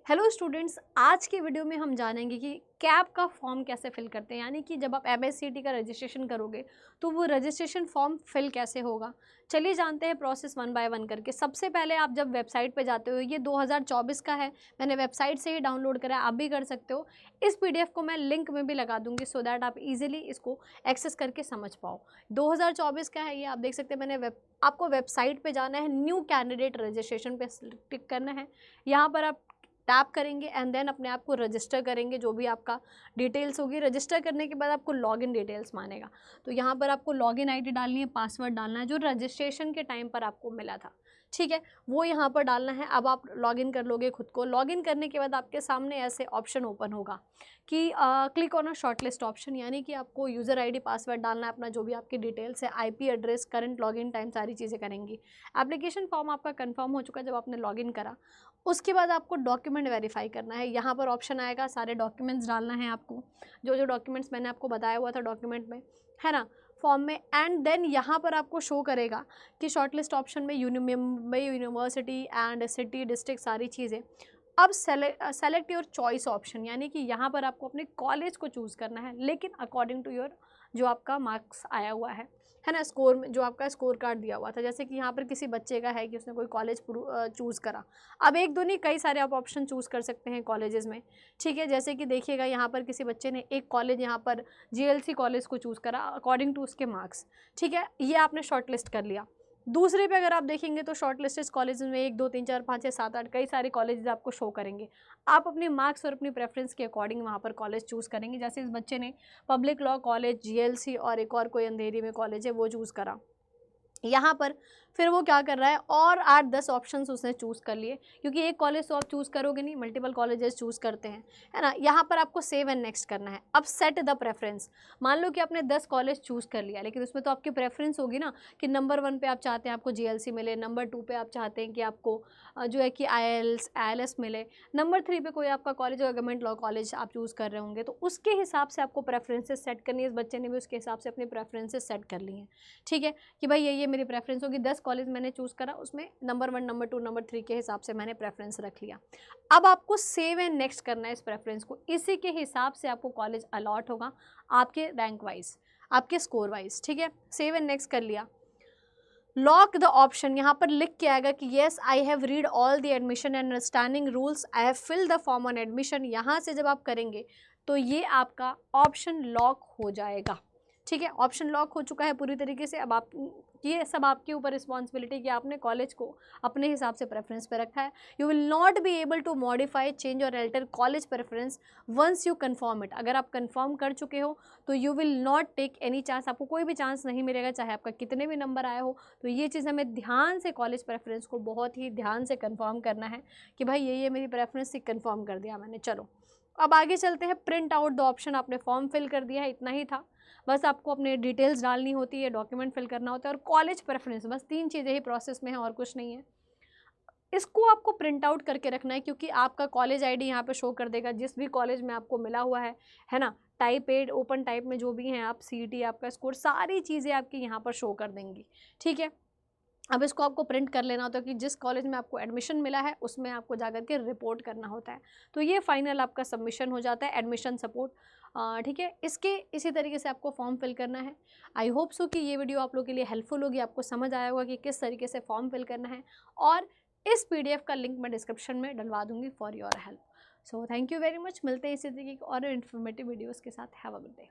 Hello students, आज की video में हम जानेंगे कि कैब का फॉर्म कैसे फिल करते हैं। यानी कि जब आप एमएससीईटी का रजिस्ट्रेशन करोगे तो वो रजिस्ट्रेशन फॉर्म फिल कैसे होगा। चलिए जानते हैं प्रोसेस वन बाय वन करके। सबसे पहले आप जब वेबसाइट पे जाते हो, ये 2024 का है, मैंने वेबसाइट से ही डाउनलोड करा है, आप भी कर सकते हो। इस पीडीएफ को मैं लिंक में भी लगा दूंगी सो दैट आप इजीली इसको एक्सेस करके समझ पाओ। 2024 का है ये, आप देख सकते हैं। आपको वेबसाइट पे जाना है, न्यू कैंडिडेट रजिस्ट्रेशन पे क्लिक करना है। यहाँ पर आप टैप करेंगे एंड देन अपने आप को रजिस्टर करेंगे। जो भी आपका डिटेल्स होगी, रजिस्टर करने के बाद आपको लॉगिन डिटेल्स मांगेगा। तो यहाँ पर आपको लॉगिन आईडी डालनी है, पासवर्ड डालना है जो रजिस्ट्रेशन के टाइम पर आपको मिला था, ठीक है, वो यहाँ पर डालना है। अब आप लॉगिन कर लोगे खुद को। लॉगिन करने के बाद आपके सामने ऐसे ऑप्शन ओपन होगा कि click on a shortlist option, यानी कि आपको यूज़र आईडी पासवर्ड डालना है, अपना जो भी आपकी डिटेल्स है, IP address, current login time, सारी चीज़ें करेंगी। एप्लीकेशन फॉर्म आपका कंफर्म हो चुका है जब आपने लॉगिन करा। उसके बाद आपको डॉक्यूमेंट वेरीफाई करना है। यहाँ पर ऑप्शन आएगा, सारे डॉक्यूमेंट्स डालना है आपको, जो जो डॉक्यूमेंट्स मैंने आपको बताया हुआ था डॉक्यूमेंट में, है ना, फॉर्म में। एंड देन यहाँ पर आपको शो करेगा कि शॉर्टलिस्ट ऑप्शन में Mumbai university and city district सारी चीज़ें। अब सेलेक्ट योर चॉइस ऑप्शन, यानी कि यहाँ पर आपको अपने कॉलेज को चूज़ करना है, लेकिन अकॉर्डिंग टू योर जो आपका मार्क्स आया हुआ है ना, स्कोर में जो आपका स्कोर कार्ड दिया हुआ था। जैसे कि यहाँ पर किसी बच्चे का है कि उसने कोई कॉलेज चूज़ करा। अब एक दो नहीं, कई सारे आप ऑप्शन चूज़ कर सकते हैं कॉलेजेस में, ठीक है। जैसे कि देखिएगा, यहाँ पर किसी बच्चे ने एक कॉलेज यहाँ पर जीएलसी कॉलेज को चूज़ करा अकॉर्डिंग टू उसके मार्क्स, ठीक है, ये आपने शॉर्ट लिस्ट कर लिया। दूसरे पे अगर आप देखेंगे तो शॉर्ट लिस्टेड कॉलेज में 1 2 3 4 5 6 7 8 कई सारे कॉलेज आपको शो करेंगे। आप अपने मार्क्स और अपनी प्रेफरेंस के अकॉर्डिंग वहाँ पर कॉलेज चूज़ करेंगे। जैसे इस बच्चे ने पब्लिक लॉ कॉलेज, जीएलसी और एक और कोई अंधेरी में कॉलेज है वो चूज़ करा। यहाँ पर फिर वो क्या कर रहा है, और 8-10 ऑप्शंस उसने चूज़ कर लिए, क्योंकि एक कॉलेज तो आप चूज़ करोगे नहीं, मल्टीपल कॉलेजेस चूज़ करते हैं, है ना। यहाँ पर आपको सेव एंड नेक्स्ट करना है। अब सेट द प्रेफरेंस, मान लो कि आपने 10 कॉलेज चूज़ कर लिया, लेकिन उसमें तो आपकी प्रेफरेंस होगी ना कि नंबर 1 पे आप चाहते हैं आपको जीएलसी मिले, नंबर 2 पे आप चाहते हैं कि आपको जो है कि आईएलएस मिले, नंबर 3 पे कोई आपका कॉलेज और गवर्नमेंट लॉ कॉलेज आप चूज़ कर रहे होंगे, तो उसके हिसाब से आपको प्रेफरेंसेस सेट करनी है। इस बच्चे ने भी उसके हिसाब से अपनी प्रेफरेंसेस सेट कर ली हैं, ठीक है, कि भाई ये मेरी प्रेफरेंस होगी। 10 कॉलेज मैंने चूज़ करा, उसमें नंबर 1, नंबर 2, नंबर 3 के हिसाब से मैंने प्रेफरेंस रख लिया। अब आपको सेव एंड नेक्स्ट करना है इस प्रेफरेंस को। इसी के हिसाब से आपको कॉलेज अलॉट होगा, आपके रैंक वाइज, आपके स्कोर वाइज, ठीक है। सेव एंड नेक्स्ट कर लिया। लॉक द ऑप्शन, यहाँ पर लिख के आएगा कि yes I have read all the admission and understanding rules, I have fill the form on admission. यहाँ से जब आप करेंगे तो ये आपका ऑप्शन लॉक हो जाएगा, ठीक है। ऑप्शन लॉक हो चुका है पूरी तरीके से। अब आप, ये सब आपके ऊपर रिस्पॉन्सिबिलिटी कि आपने कॉलेज को अपने हिसाब से प्रेफरेंस पे रखा है। You will not be able to modify, change और alter college preference once you confirm it. अगर आप कन्फर्म कर चुके हो तो you will not take any chance, आपको कोई भी चांस नहीं मिलेगा, चाहे आपका कितने भी नंबर आए हो। तो ये चीज़ हमें ध्यान से कॉलेज प्रेफरेंस को बहुत ही ध्यान से कन्फर्म करना है कि भाई ये मेरी प्रेफरेंस से कन्फर्म कर दिया मैंने। चलो अब आगे चलते हैं। प्रिंट आउट द ऑप्शन, आपने फॉर्म फिल कर दिया है, इतना ही था। बस आपको अपने डिटेल्स डालनी होती है, डॉक्यूमेंट फिल करना होता है और कॉलेज प्रेफरेंस, बस 3 चीज़ें ही प्रोसेस में है और कुछ नहीं है। इसको आपको प्रिंट आउट करके रखना है, क्योंकि आपका कॉलेज आईडी यहाँ पे शो कर देगा जिस भी कॉलेज में आपको मिला हुआ है ना। टाइप 8 ओपन टाइप में जो भी हैं आप, सीईटी आपका स्कोर, सारी चीज़ें आपकी यहाँ पर शो कर देंगी, ठीक है। अब इसको आपको प्रिंट कर लेना होता है कि जिस कॉलेज में आपको एडमिशन मिला है उसमें आपको जाकर के रिपोर्ट करना होता है। तो ये फाइनल आपका सबमिशन हो जाता है, एडमिशन सपोर्ट, ठीक है। इसी तरीके से आपको फॉर्म फिल करना है। आई होप सो कि ये वीडियो आप लोगों के लिए हेल्पफुल होगी, आपको समझ आया होगा कि किस तरीके से फॉर्म फिल करना है, और इस पीडीएफ का लिंक मैं डिस्क्रिप्शन में डलवा दूंगी for your help. So thank you very much. मिलते हैं इसी तरीके की और इन्फॉर्मेटिव वीडियोज़ के साथ। Have a good day.